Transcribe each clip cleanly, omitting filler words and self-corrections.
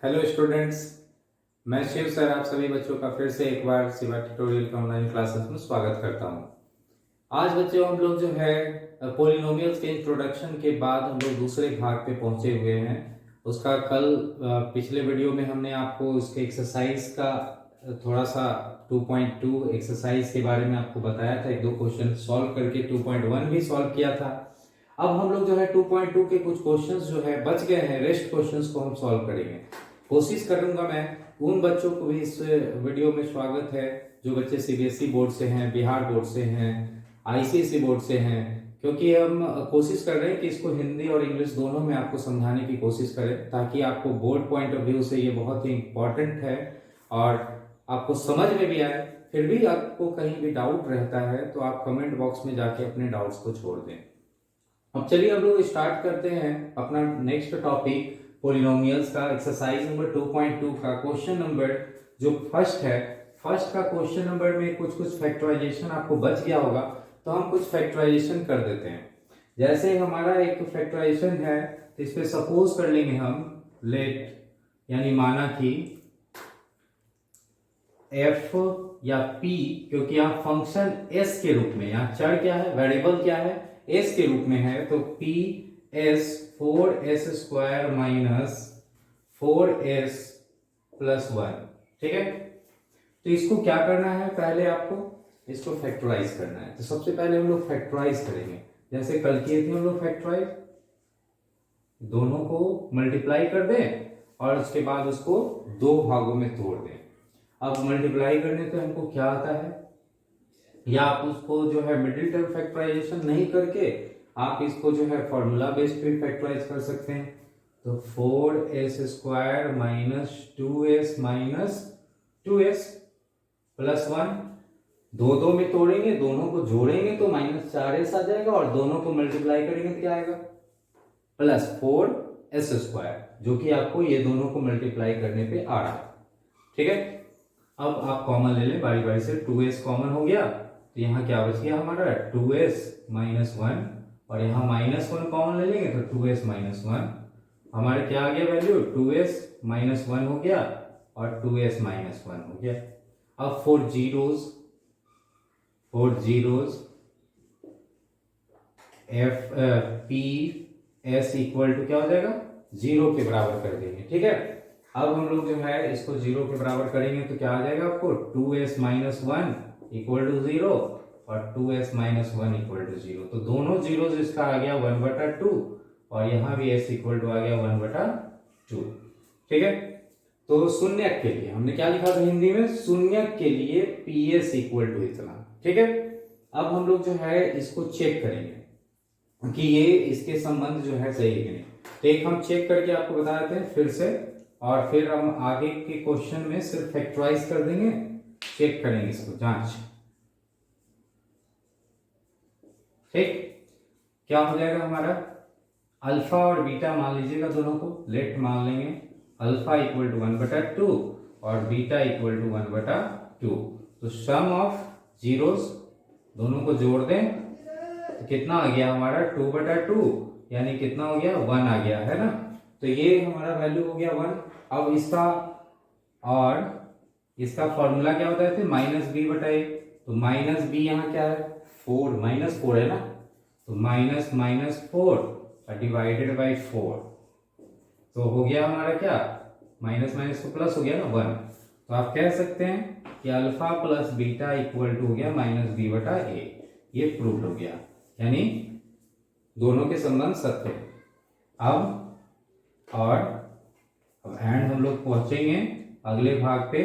Hello students, मैं Shiv sir आप सभी बच्चों का फिर से एक बार सिवा ट्यूटोरियल के ऑनलाइन क्लासेस में स्वागत करता हूं। आज बच्चों हम लोग जो है पॉलिनोमियल्स के इंट्रोडक्शन के बाद हम लोग दूसरे भाग पे पहुंचे हुए हैं। उसका कल पिछले वीडियो में हमने आपको उसके एक्सरसाइज का थोड़ा सा 2.2 एक्सरसाइज के बारे में आपको बताया था, एक दो क्वेश्चन सॉल्व करके 2.1 भी सॉल्व किया था। अब हम लोग जो है 2.2 के कुछ क्वेश्चंस जो है बच गए हैं, रेस्ट क्वेश्चंस को हम सॉल्व करेंगे। कोशिश करूंगा मैं उन बच्चों को भी इस वीडियो में स्वागत है जो बच्चे सीबीएसई बोर्ड से हैं, बिहार बोर्ड से हैं, आईसीएसई बोर्ड से हैं, क्योंकि हम कोशिश कर रहे हैं कि इसको हिंदी और इंग्लिश दोनों में आपको समझाने की कोशिश करें, ताकि आपको बोर्ड पॉइंट ऑफ व्यू से ये बहुत ही इंपॉर्टेंट है और आपको समझ में भी आए। फिर भी आपको कहीं भी डाउट रहता है तो आप कमेंट बॉक्स में जाके अपने डाउट्स को छोड़ दें। अब चलिए हम लोग स्टार्ट करते हैं अपना नेक्स्ट टॉपिक पॉलिनोमियल्स का, एक्सरसाइज नंबर 2.2 का क्वेश्चन नंबर जो फर्स्ट है। फर्स्ट का क्वेश्चन नंबर में कुछ फैक्टराइजेशन आपको बच गया होगा, तो हम कुछ फैक्टराइजेशन कर देते हैं। जैसे हमारा एक फैक्टराइजेशन है तो इस पे सपोज कर लेंगे हम, लेट यानी माना कि एफ या पी, क्योंकि यहाँ फंक्शन एस के रूप में, यहाँ चर क्या है, वेरिएबल क्या है, एस के रूप में है, तो P S 4s square minus 4s plus 1। ठीक है, तो इसको क्या करना है, पहले आपको इसको फैक्टराइज करना है। तो सबसे पहले हम लोग फैक्टराइज करेंगे, जैसे कल किए थे हम लोग फैक्टराइज, दोनों को मल्टीप्लाई कर दें और उसके बाद उसको दो भागों में तोड़ दें। अब मल्टीप्लाई करने पे हमको क्या आता है, या आप उसको जो है मिडिल टर्म फैक्टराइजेशन नहीं करके आप इसको जो है फॉर्मूला बेस्ड पे फैक्टराइज कर सकते हैं। तो 4s square minus 2s plus 1, दो में तोड़ेंगे, दोनों को जोड़ेंगे तो -4s आ जाएगा, और दोनों को मल्टीप्लाई करेंगे तो क्या आएगा, प्लस 4s स्क्वायर, जो कि आपको ये दोनों को मल्टीप्लाई करने पे आ रहा है। ठीक है, अब आप कॉमन ले लें बारी बारी से। 2s कॉमन हो गया तो यहाँ क्या बच गया हमारा, 2s माइनस 1, और यहाँ -1 कॉमन ले लेंगे तो 2s माइनस 1, हमारे क्या आ गया वैल्यू, 2s माइनस 1 हो गया और 2s माइनस 1 हो गया। अब 4 zeros F P S equal to क्या हो जाएगा, 0 के बराबर कर देंगे। ठीक है, अब हम लोग जो है इसको 0 के बराबर करेंगे तो क्या आ जाएगा आपको, 2s माइनस 1 इक्वल टू 0 और 2s माइनस 1 इक्वल टू 0। तो दोनों जीरोस इसका आ गया 1/2, और यहाँ भी s इक्वल टू आ गया 1/2। ठीक है, तो शून्य के लिए हमने क्या लिखा था हिंदी में, शून्य के लिए ps इक्वल टू इतना। ठीक है, अब हम लोग जो है इसको चेक करेंगे कि ये इसके संबंध जो है सही है कि नहीं। तो एक हम चेक करके आपको बता देते हैं फिर से, और फिर हम आगे के क्वेश्चन में सिर्फ फैक्टराइज कर देंगे, चेक करेंगे इसको, जांच। ठीक, क्या हो जाएगा हमारा, अल्फा और बीटा मान लीजिएगा, दोनों को लेट मान लेंगे, अल्फा इक्वल टू 1/2 और बीटा इक्वल टू 1/2। तो सम ऑफ जीरोस, दोनों को जोड़ दें तो कितना आ गया हमारा, 2/2, यानी कितना हो गया, 1 आ गया, है ना। तो ये हमारा वैल्यू हो गया 1। अब इसका और इसका फॉर्मूला क्या होता है, -b/a। तो -b यहाँ क्या है, 4, -4 है ना, तो -4 डिवाइडेड बाई 4, तो हो गया हमारा क्या, माइनस तो प्लस हो गया ना, 1। तो आप कह सकते हैं कि alpha plus beta equal to हो गया -b/a। ये प्रूव हो गया, यानी दोनों के संबंध सत्य है। अब एंड हम लोग पहुंचेंगे अगले भाग पे,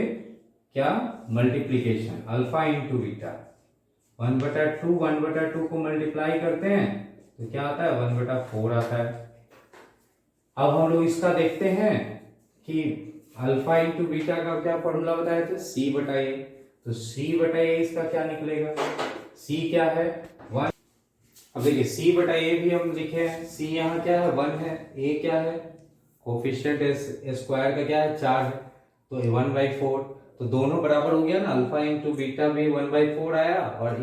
क्या, मल्टीप्लीकेशन, अल्फा इंटू बीटा, 1/2 को मल्टीप्लाई करते हैं तो क्या आता है, 1/4 आता है। अब हम लोग इसका देखते हैं कि अल्फा इंटू बीटा का क्या फॉर्मूला बताया था, c/a। तो c/a इसका क्या निकलेगा, c क्या है, 1। अब देखिए c/a भी हम लिखे हैं, c यहाँ क्या है, 1 है, a क्या है, कोफिशिएंट स्क्वायर का क्या है, 4 है, तो 1/4। तो दोनों बराबर हो गया ना, अल्फा इंटू बीटा भी 1/4 आया और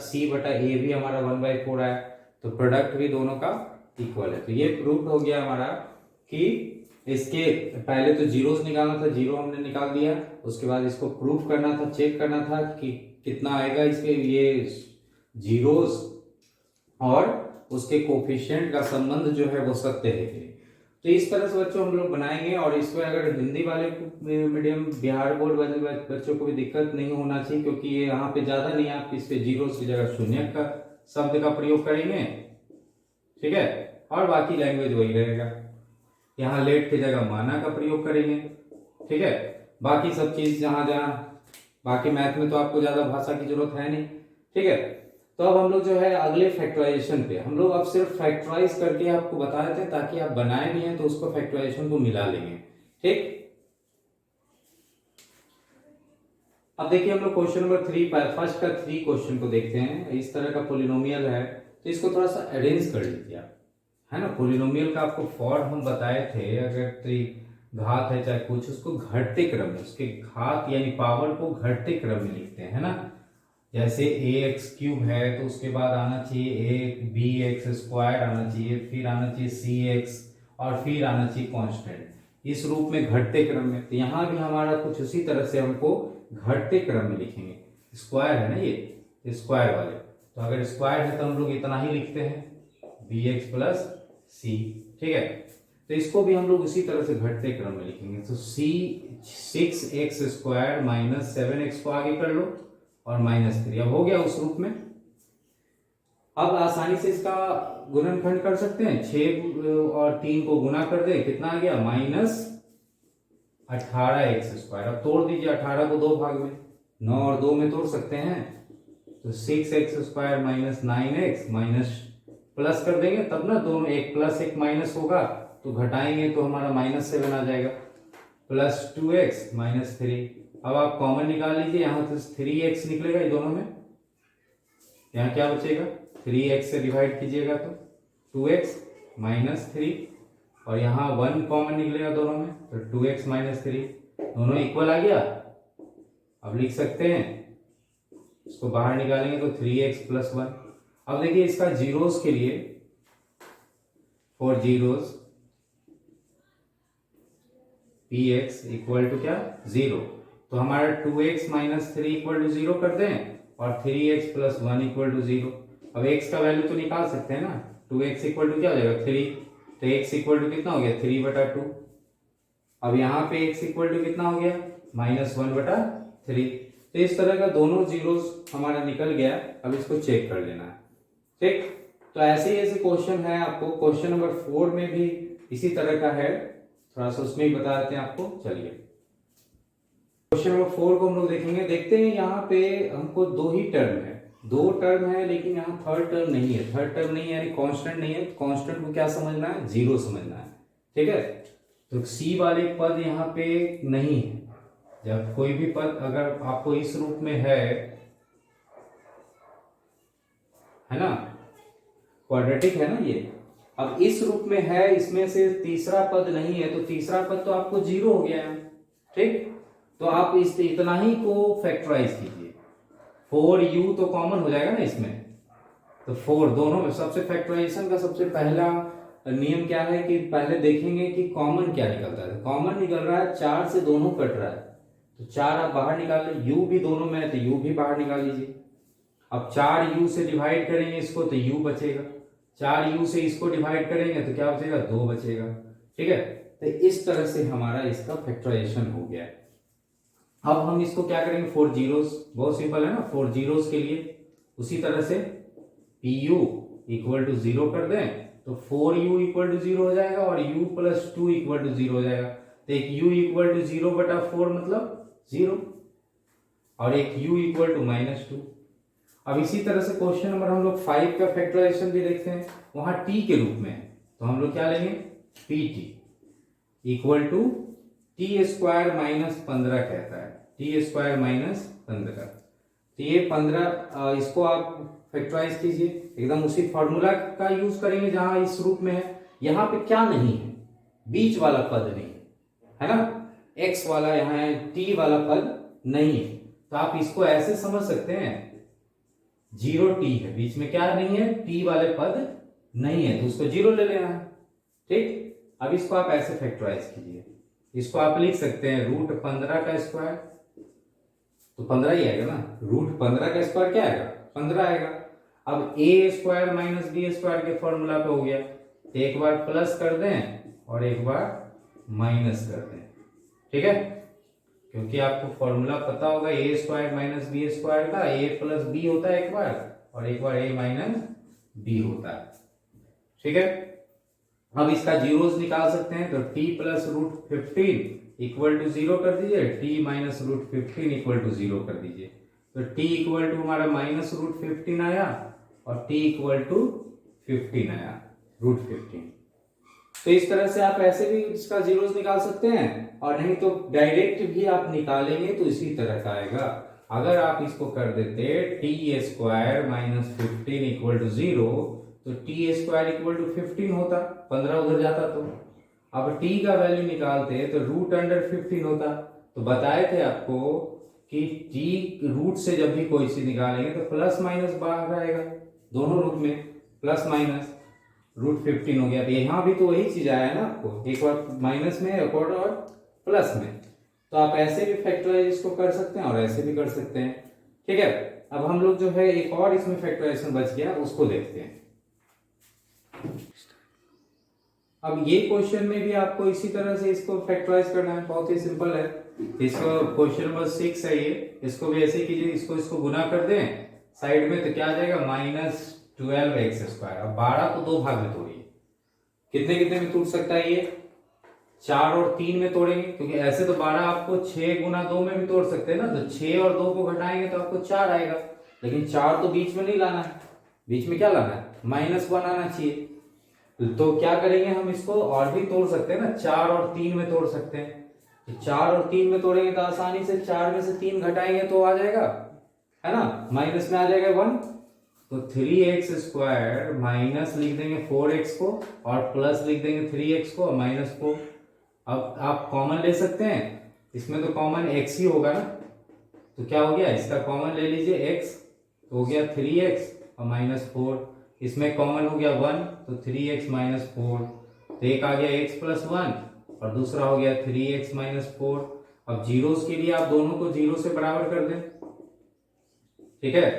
c/a भी हमारा 1/4 आया, तो प्रोडक्ट भी दोनों का इक्वल है। तो ये प्रूव हो गया हमारा कि इसके पहले तो जीरोस निकालना था, जीरो हमने निकाल दिया। उसके बाद इसको प्रूफ करना था, चेक करना था कि कितना आएगा इसके ये जीरोस और उसके कोफिशिएंट का संबंध जो है वो सत्य है कि नहीं। तो इस तरह से बच्चों हम लोग बनाएंगे। और इसमें अगर हिंदी वाले मीडियम बिहार बोर्ड वाले बच्चों को भी दिक्कत नहीं होना चाहिए, क्योंकि ये यहाँ पे ज्यादा नहीं, आप इस पे जीरो की जगह शून्य का शब्द का प्रयोग करेंगे, ठीक है। और बाकी लैंग्वेज वही रहेगा, यहाँ लेट की जगह माना का प्रयोग करेंगे, ठीक है। बाकी सब चीज जहां जहां, बाकी मैथ में तो आपको ज्यादा भाषा की जरूरत है नहीं, ठीक है। तो अब हम लोग जो है अगले फैक्टराइजेशन पे, हम लोग अब सिर्फ फैक्टराइज करके आपको बता देते हैं ताकि आप बनाए नहीं है तो उसको फैक्टराइजेशन को मिला लेंगे, ठीक। अब देखिए हम लोग क्वेश्चन नंबर 3 फर्स्ट का 3 क्वेश्चन को देखते हैं। इस तरह का पोलिनोमियल है, तो इसको थोड़ा सा अरेंज कर लीजिए आप, है ना। पोलिनोमियल का आपको फॉर्म हम बताए थे, अगर घात है चाहे कुछ, उसको घटते क्रम में, उसके घात यानी पावर को घटते क्रम में लिखते हैं, है ना। जैसे ax³ है तो उसके बाद आना चाहिए bx² आना चाहिए, फिर आना चाहिए cx और फिर आना चाहिए कांस्टेंट, इस रूप में घटते क्रम में। तो यहाँ भी हमारा कुछ उसी तरह से हमको घटते क्रम में लिखेंगे। स्क्वायर है ना ये स्क्वायर वाले, तो अगर स्क्वायर है तो हम लोग इतना ही लिखते हैं bx + c, ठीक है। तो इसको भी हम लोग उसी तरह से घटते क्रम में लिखेंगे। तो 6x² - 7x को आगे कर लो और -3, अब हो गया उस रूप में। अब आसानी से इसका गुणनखंड कर सकते हैं, 6 और 3 को गुना कर दे, कितना आ गया -18x²। अब तोड़ दीजिए 18 को 2 भाग में, 9 और 2 में तोड़ सकते हैं, तो 6x² - 9x प्लस कर देंगे तब ना, दोनों एक प्लस एक माइनस होगा तो घटाएंगे तो हमारा -7 आ जाएगा, +2x - 3। अब आप कॉमन निकाल लीजिए, यहाँ तो 3x निकलेगा ये दोनों में, यहाँ क्या बचेगा 3x से डिवाइड कीजिएगा तो 2x - 3, और यहाँ 1 कॉमन निकलेगा दोनों में, तो 2x - 3, दोनों इक्वल आ गया। अब लिख सकते हैं, इसको बाहर निकालेंगे तो 3x + 1। अब देखिए इसका जीरोस के लिए, फॉर जीरोस px = क्या 0, तो हमारा 2x - 3 = 0 कर दें और 3x + 1 = 0। अब x का वैल्यू तो निकाल सकते हैं ना, 2x = क्या हो जाएगा 3, तो x = कितना हो गया 3/2। अब यहाँ पे x = कितना हो गया -1/3। तो इस तरह का दोनों जीरोस हमारा निकल गया। अब इसको चेक कर लेना है, ठीक। तो ऐसे क्वेश्चन है आपको, क्वेश्चन नंबर 4 में भी इसी तरह का है, थोड़ा सा उसमें ही बता देते हैं आपको। चलिए क्वेश्चन नंबर 4 को हम लोग देखेंगे, देखते हैं। यहाँ पे हमको 2 ही टर्म है, 2 टर्म है, लेकिन यहाँ थर्ड टर्म नहीं है। थर्ड टर्म नहीं है यानी कांस्टेंट नहीं है, कांस्टेंट को क्या समझना है 0 समझना है, ठीक है। तो सी वाले पद यहाँ पे नहीं है। जब कोई भी पद अगर आपको इस रूप में है ना, क्वाड्रेटिक है ना ये, अब इस रूप में है, इसमें से तीसरा पद नहीं है, तो तीसरा पद तो आपको 0 हो गया है, ठीक। तो आप इस इतना ही को फैक्टराइज कीजिए, 4u तो कॉमन हो जाएगा ना इसमें, तो 4 दोनों में। सबसे फैक्टराइजेशन का सबसे पहला नियम क्या है कि पहले देखेंगे कि कॉमन क्या निकलता है। कॉमन निकल रहा है 4 से दोनों कट रहा है, तो 4 आप बाहर निकाल लीजिए, u भी दोनों में है तो u भी बाहर निकाल लीजिए। अब 4u से डिवाइड करेंगे इसको तो u बचेगा, 4u से इसको डिवाइड करेंगे तो क्या बचेगा 2 बचेगा, ठीक है। तो इस तरह से हमारा इसका फैक्टराइजेशन हो गया है। अब हम इसको क्या करेंगे 4 जीरोस, बहुत सिंपल है ना, 4 जीरोस के लिए उसी तरह से pu = 0 कर दें तो 4u = 0 हो जाएगा और u + 2 = 0 हो जाएगा। तो एक u = 0/4 मतलब 0 और एक u = -2। अब इसी तरह से क्वेश्चन नंबर हम लोग 5 का फैक्टराइजेशन भी देखते हैं, वहां t के रूप में है, तो हम लोग क्या लेंगे pt = t² - 15 कहता है, t² - 15। तो ये 15, इसको आप फैक्टराइज कीजिए, एकदम उसी फॉर्मूला का यूज करेंगे जहां इस रूप में है। यहाँ पे क्या नहीं है, बीच वाला पद नहीं है ना, x वाला यहाँ है, t वाला पद नहीं है। तो आप इसको ऐसे समझ सकते हैं 0t है, बीच में क्या नहीं है t वाले पद नहीं है, तो उसको 0 ले लेना है, ठीक। अब इसको आप ऐसे फैक्टराइज कीजिए, इसको आप लिख सकते हैं रूट 15 का स्क्वायर, तो 15 ही आएगा ना, रूट 15 का स्क्वायर क्या आएगा, 15 आएगा। अब ए स्क्वायर माइनस बी स्क्वायर के फॉर्मूला पे हो गया, तो एक बार प्लस कर दें और एक बार माइनस कर दें, ठीक है, क्योंकि आपको फॉर्मूला पता होगा ए स्क्वायर माइनस बी स्क्वायर का, ए प्लस बी होता है एक बार और एक बार ए माइनस बी होता है, ठीक है। अब इसका जीरोस निकाल सकते हैं, तो t plus root 15 equal to 0 कर दीजिए, t minus root 15 equal to 0 कर दीजिए, तो t इक्वल टू हमारा माइनस रूट 15 आया और t इक्वल टू 15 आया, रूट 15। तो इस तरह से आप ऐसे भी इसका जीरोस निकाल सकते हैं, और नहीं तो डायरेक्ट भी आप निकालेंगे तो इसी तरह का आएगा। अगर आप इसको कर देते t square minus 15 equal to 0, तो टी स्क्वायर इक्वल टू 15 होता, 15 उधर जाता, तो अब टी का वैल्यू निकालते तो रूट अंडर 15 होता। तो बताए थे आपको कि टी रूट से जब भी कोई चीज निकालेंगे तो प्लस माइनस बाहर आएगा, दोनों रूट में प्लस माइनस, रूट 15 हो गया। तो यहाँ भी तो वही चीज आया ना आपको, एक बार माइनस में एक और प्लस में। तो आप ऐसे भी फैक्टराइज इसको कर सकते हैं और ऐसे भी कर सकते हैं, ठीक है। अब हम लोग जो है एक और इसमें फैक्टराइजेशन बच गया, उसको देखते हैं। अब ये क्वेश्चन में भी आपको इसी तरह से इसको फैक्टराइज करना है, बहुत ही सिंपल है। इसको क्वेश्चन नंबर 6 है ये, इसको भी ऐसे कीजिए, इसको गुना कर दें साइड में, तो क्या आ जाएगा माइनस 12x स्क्वायर। अब 12 को दो भाग में तोड़िए, कितने कितने में टूट सकता है ये, 4 और 3 में तोड़ेंगे, क्योंकि ऐसे तो 12 आपको 6 गुना 2 में भी तोड़ सकते हैं ना, तो 6 और 2 को घटाएंगे तो आपको 4 आएगा, लेकिन 4 तो बीच में नहीं लाना है, बीच में क्या लाना है, -1 आना चाहिए। तो क्या करेंगे हम इसको और भी तोड़ सकते हैं ना, 4 और 3 में तोड़ सकते हैं। तो 4 और 3 में तोड़ेंगे तो आसानी से 4 में से 3 घटाएंगे तो आ जाएगा, है ना, माइनस में आ जाएगा 1। तो 3x स्क्वायर माइनस लिख देंगे 4x को और प्लस लिख देंगे 3x को और माइनस को। अब आप कॉमन ले सकते हैं, इसमें तो कॉमन x ही होगा ना, तो क्या हो गया, इसका कॉमन ले लीजिए x, तो हो गया 3x और -4। इसमें कॉमन हो गया 1, तो 3x माइनस 4, तो एक आ गया x प्लस 1 और दूसरा हो गया 3x माइनस 4। अब जीरोस के लिए आप दोनों को 0 से बराबर कर दें, ठीक है।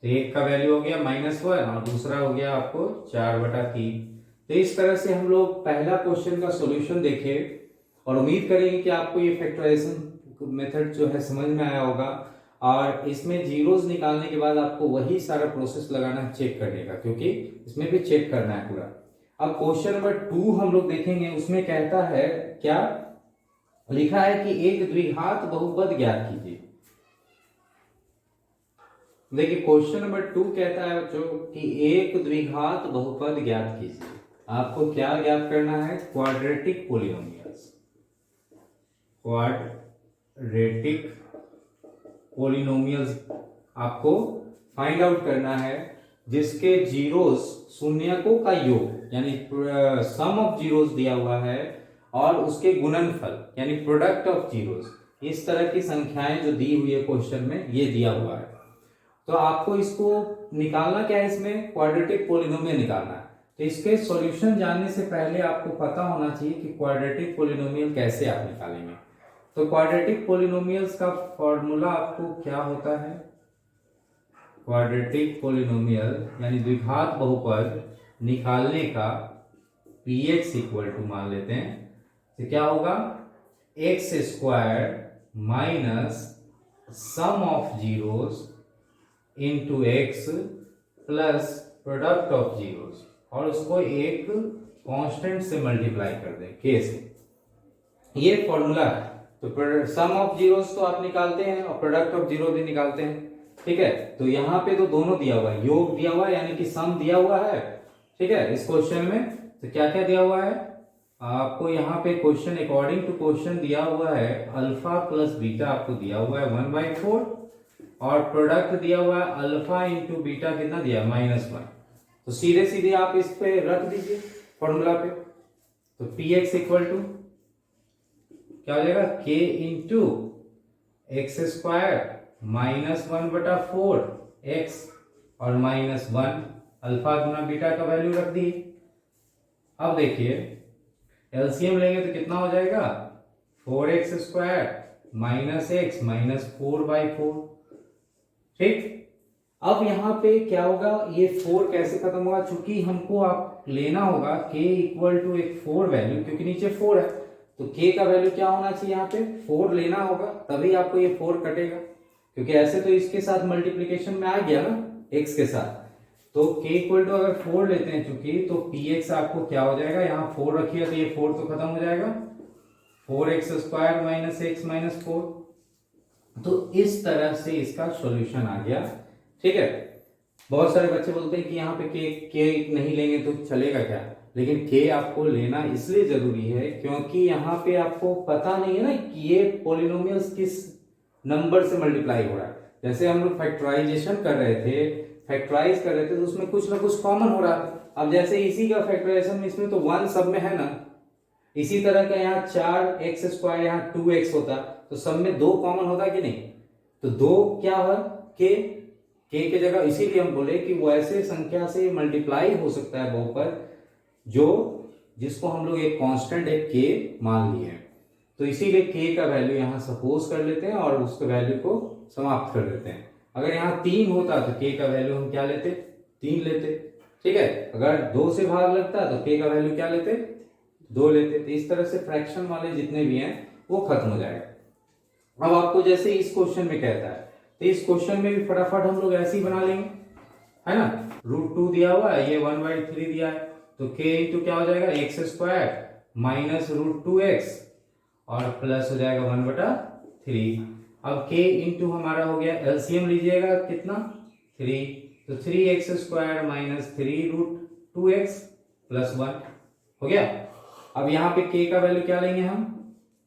तो एक का वैल्यू हो गया -1 और दूसरा हो गया आपको 4/3। तो इस तरह से हम लोग पहला क्वेश्चन का सॉल्यूशन देखे, और उम्मीद करेंगे कि आपको ये फैक्टराइजेशन मेथड जो है समझ में आया होगा। और इसमें जीरोस निकालने के बाद आपको वही सारा प्रोसेस लगाना है चेक करने का, क्योंकि इसमें भी चेक करना है पूरा। अब क्वेश्चन नंबर 2 हम लोग देखेंगे, उसमें कहता है, क्या लिखा है कि एक द्विघात बहुपद ज्ञात कीजिए। देखिए क्वेश्चन नंबर 2 कहता है बच्चों कि एक द्विघात बहुपद ज्ञात कीजिए। आपको क्या ज्ञात करना है, क्वाड्रेटिक पोलिनोमियल्स, क्वाड्रेटिक पोलिनोमियल्स आपको फाइंड आउट करना है, जिसके जीरोस शून्यकों का योग यानी सम ऑफ जीरोस दिया हुआ है और उसके गुणनफल यानी प्रोडक्ट ऑफ जीरोस, इस तरह की संख्याएं जो दी हुई है क्वेश्चन में ये दिया हुआ है। तो आपको इसको निकालना क्या है, इसमें क्वाड्रेटिक पोलिनोमियल निकालना है। तो इसके सॉल्यूशन जानने से पहले आपको पता होना चाहिए कि क्वाड्रेटिक पोलिनोमियल कैसे आप निकालेंगे। तो क्वाड्रेटिक पोलिनोमियल्स का फॉर्मूला आपको क्या होता है, क्वाड्रेटिक पोलिनोमियल यानी द्विघात बहुपद निकालने का px इक्वल टू मान लेते हैं, तो क्या होगा, x square minus sum of zeros into x plus product of zeros, और उसको एक कांस्टेंट से मल्टीप्लाई कर दें k से, ये फॉर्मूला है। तो सम ऑफ जीरोस तो आप निकालते हैं और प्रोडक्ट ऑफ जीरो भी निकालते हैं, ठीक है। तो यहाँ पे तो दोनों दिया हुआ है, योग दिया हुआ है यानी कि सम दिया हुआ है, ठीक है। इस क्वेश्चन में तो क्या क्या दिया हुआ है आपको, यहाँ पे क्वेश्चन अकॉर्डिंग टू क्वेश्चन दिया हुआ है अल्फा प्लस बीटा आपको दिया हुआ है 1/4, और प्रोडक्ट दिया हुआ है अल्फा इंटू बीटा कितना दिया -1। तो सीधे सीधे आप इस पे रख दीजिए फॉर्मूला पे, तो px इक्वल टू क्या हो जाएगा, k into x square -1/4 x और -1 अल्फा गुना बीटा का वैल्यू रख दी, अब देखिए एलसीएम लेंगे तो कितना हो जाएगा, 4x² माइनस एक्स माइनस 4/4। ठीक, अब यहाँ पे क्या होगा, ये 4 कैसे खत्म होगा, चूंकि हमको आप लेना होगा k इक्वल टू एक 4 वैल्यू, क्योंकि नीचे 4 है तो k का वैल्यू क्या होना चाहिए, यहाँ पे 4 लेना होगा, तभी आपको ये 4 कटेगा, क्योंकि ऐसे तो इसके साथ मल्टीप्लीकेशन में आ गया ना x के साथ। तो k इक्वल टू अगर 4 लेते हैं चूंकि, तो px आपको क्या हो जाएगा, यहाँ 4 रखिए तो ये 4 तो खत्म हो जाएगा, 4x² माइनस एक्स माइनस 4। तो इस तरह से इसका सॉल्यूशन आ गया। ठीक है, बहुत सारे बच्चे बोलते हैं कि यहाँ पे के नहीं लेंगे तो चलेगा क्या, लेकिन के आपको लेना इसलिए जरूरी है क्योंकि यहाँ पे आपको पता नहीं है ना कि ये पॉलिनोमियल्स किस नंबर से मल्टीप्लाई हो रहा है। जैसे हम लोग फैक्टराइजेशन कर रहे थे, फैक्टराइज कर रहे थे तो उसमें कुछ ना कुछ कॉमन हो रहा था। अब जैसे इसी का फैक्टराइजेशन इसमें तो 1 सब में है ना, इसी तरह का यहाँ 4x², यहाँ 2x होता तो सब में 2 कॉमन होता कि नहीं, तो 2 क्या है, के के जगह, इसीलिए हम बोले कि वो ऐसे संख्या से मल्टीप्लाई हो सकता है बहुपद जो जिसको हम लोग एक कांस्टेंट एक के मान लिए हैं। तो इसीलिए के का वैल्यू यहाँ सपोज कर लेते हैं और उसके वैल्यू को समाप्त कर देते हैं। अगर यहाँ 3 होता तो के का वैल्यू हम क्या लेते, 3 लेते। ठीक है, अगर 2 से भाग लगता तो के का वैल्यू क्या लेते, 2 लेते। तो इस तरह से फ्रैक्शन वाले जितने भी हैं वो खत्म हो जाएगा। अब आपको जैसे इस क्वेश्चन में कहता है तो इस क्वेश्चन में भी फटाफट हम लोग ऐसे ही बना लेंगे, है ना। √2 दिया हुआ है, ये 1/3 दिया है, तो k इंटू क्या हो जाएगा, x² माइनस √2x और प्लस हो जाएगा 1/3। अब k इंटू हमारा हो गया, एलसीएम लीजिएगा कितना, 3, तो 3x² माइनस 3√2x प्लस 1 हो गया। अब यहाँ पे k का वैल्यू क्या लेंगे हम,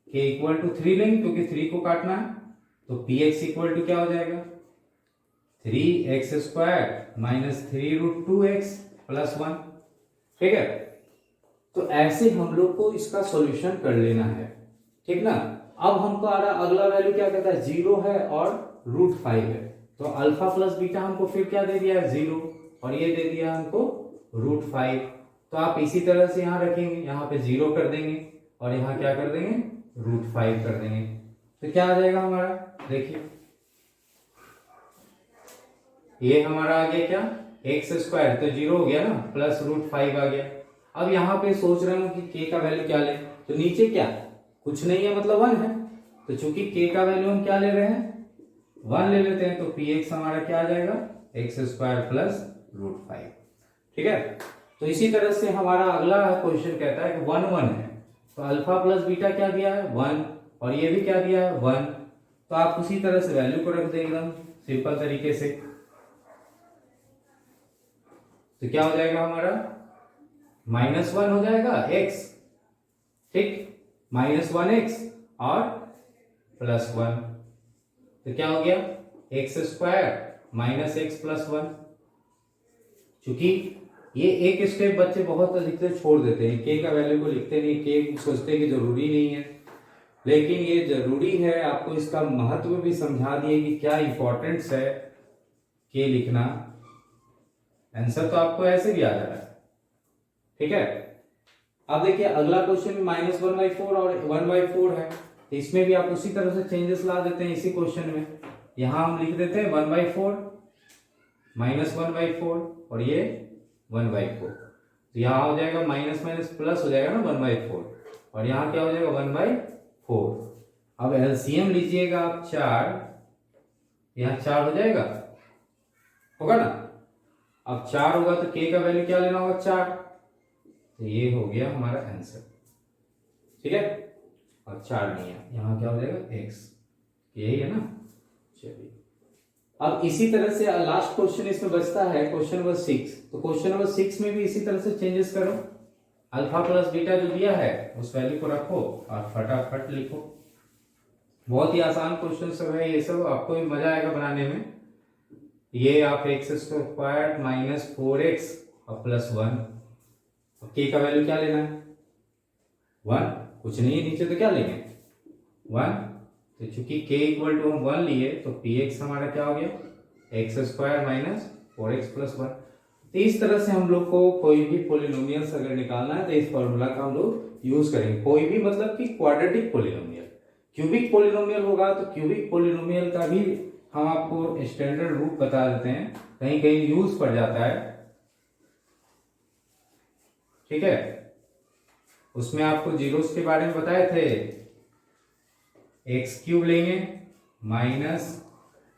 k इक्वल टू 3 लेंगे क्योंकि 3 को काटना है, तो px इक्वल टू क्या हो जाएगा, 3x² माइनस 3√2x प्लस 1। ठीक है, तो ऐसे हम लोग को इसका सॉल्यूशन कर लेना है। ठीक ना। अब हमको आ रहा अगला वैल्यू क्या कहता है, 0 है और √5 है, तो अल्फा प्लस बीटा हमको फिर क्या दे दिया है, 0, और ये दे दिया हमको √5। तो आप इसी तरह से यहाँ रखेंगे, यहाँ पे 0 कर देंगे और यहाँ क्या कर देंगे, √5 कर देंगे, तो क्या आ जाएगा हमारा, देखिए ये हमारा आ गया क्या, x² तो 0 हो गया ना, प्लस √5 आ गया। अब यहाँ पे सोच रहे हो कि k का वैल्यू क्या ले, तो नीचे क्या कुछ नहीं है, मतलब 1 है, तो चूंकि k का वैल्यू हम क्या ले रहे हैं, 1 ले लेते हैं, तो px हमारा क्या आ जाएगा, x² प्लस √5। ठीक है, तो इसी तरह से हमारा अगला क्वेश्चन कहता है कि 1 1 है, तो अल्फा प्लस बीटा क्या दिया है, 1, और ये भी क्या दिया है, 1, तो आप उसी तरह से वैल्यू को रख दें एकदम सिंपल तरीके से, तो क्या हो जाएगा हमारा, -1 हो जाएगा x, ठीक, -1x और +1, तो क्या हो गया, x² माइनस एक्स प्लस 1। चूंकि ये एक स्टेप बच्चे बहुत अधिकतर छोड़ देते हैं, के का वैल्यू को लिखते नहीं, के सोचते कि जरूरी नहीं है, लेकिन ये जरूरी है। आपको इसका महत्व भी समझा दिए कि क्या इंपॉर्टेंस है के लिखना, आंसर तो आपको ऐसे भी आ जा रहा है। ठीक है, अब देखिए अगला क्वेश्चन में -1/4 और 1/4 है, तो इसमें भी आप उसी तरह से चेंजेस ला देते हैं। इसी क्वेश्चन में यहां हम लिख देते हैं 1/4 -1/4 और ये 1/4, तो यहाँ हो जाएगा माइनस माइनस प्लस हो जाएगा ना 1/4, और यहाँ क्या हो जाएगा 1/4। अब एलसीएम लीजिएगा आप 4, यहाँ 4 हो जाएगा, होगा ना। अब 4 होगा तो के का वैल्यू क्या लेना होगा, 4, तो ये हो गया हमारा आंसर। ठीक है, और 4 नहीं है, यहाँ क्या हो जाएगा x, यही है ना। चलिए अब इसी तरह से लास्ट क्वेश्चन इसमें बचता है क्वेश्चन नंबर 6, तो क्वेश्चन नंबर 6 में भी इसी तरह से चेंजेस करो, अल्फा प्लस बीटा जो दिया है उस वैल्यू को रखो और फटाफट लिखो। बहुत ही आसान क्वेश्चन सब है ये सब, आपको भी मजा आएगा बनाने में। ये आप x² माइनस 4x और प्लस 1, के का वैल्यू क्या लेना है, 1, कुछ नहीं है नीचे, तो क्या लेंगे 1, तो चूंकि k इक्वल टू हम 1 लिए तो px हमारा क्या हो गया, x² माइनस 4x प्लस 1। तो इस तरह से हम लोग को कोई भी पॉलिनोमियल्स अगर निकालना है तो इस फॉर्मूला का हम लोग यूज करेंगे। कोई भी मतलब कि क्वाड्रेटिक पॉलिनोमियल, क्यूबिक पॉलिनोमियल होगा तो क्यूबिक पॉलिनोमियल का भी हम आपको स्टैंडर्ड रूप बता देते हैं, कहीं कहीं यूज पड़ जाता है, ठीक है। उसमें आपको जीरोस के बारे में बताए थे, एक्स क्यूब लेंगे minus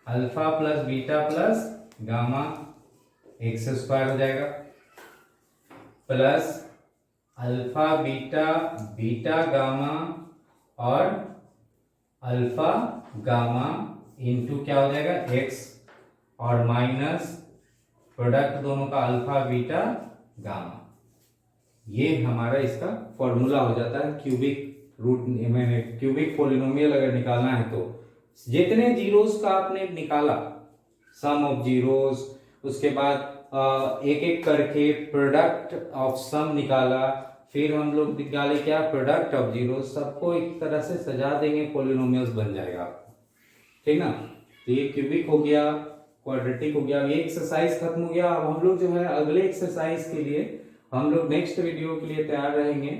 alpha plus beta plus gamma x square हो जाएगा, plus alpha beta beta gamma और अल्फा गामा इंटू क्या हो जाएगा एक्स, और माइनस प्रोडक्ट दोनों का अल्फा बीटा गामा। ये हमारा इसका फॉर्मूला हो जाता है क्यूबिक रूट में। क्यूबिक पॉलिनोमियल अगर निकालना है तो जितने जीरोस का आपने निकाला, सम ऑफ जीरोस, उसके बाद एक एक करके प्रोडक्ट ऑफ सम निकाला, फिर हम लोग निकाले क्या प्रोडक्ट ऑफ जीरोस, सबको एक तरह से सजा देंगे, पॉलिनोमियल्स बन जाएगा आपको, ठीक ना। तो ये क्यूबिक हो गया, क्वाड्रेटिक हो गया। ये एक्सरसाइज खत्म हो गया। अब हम लोग जो है अगले एक्सरसाइज के लिए हम लोग नेक्स्ट वीडियो के लिए तैयार रहेंगे।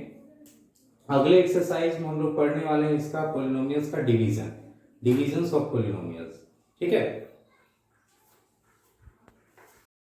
अगले एक्सरसाइज में हम लोग पढ़ने वाले हैं इसका पॉलिनोमियल्स का डिवीजन, डिवीजन ऑफ पॉलिनोमियल्स, ठीक है।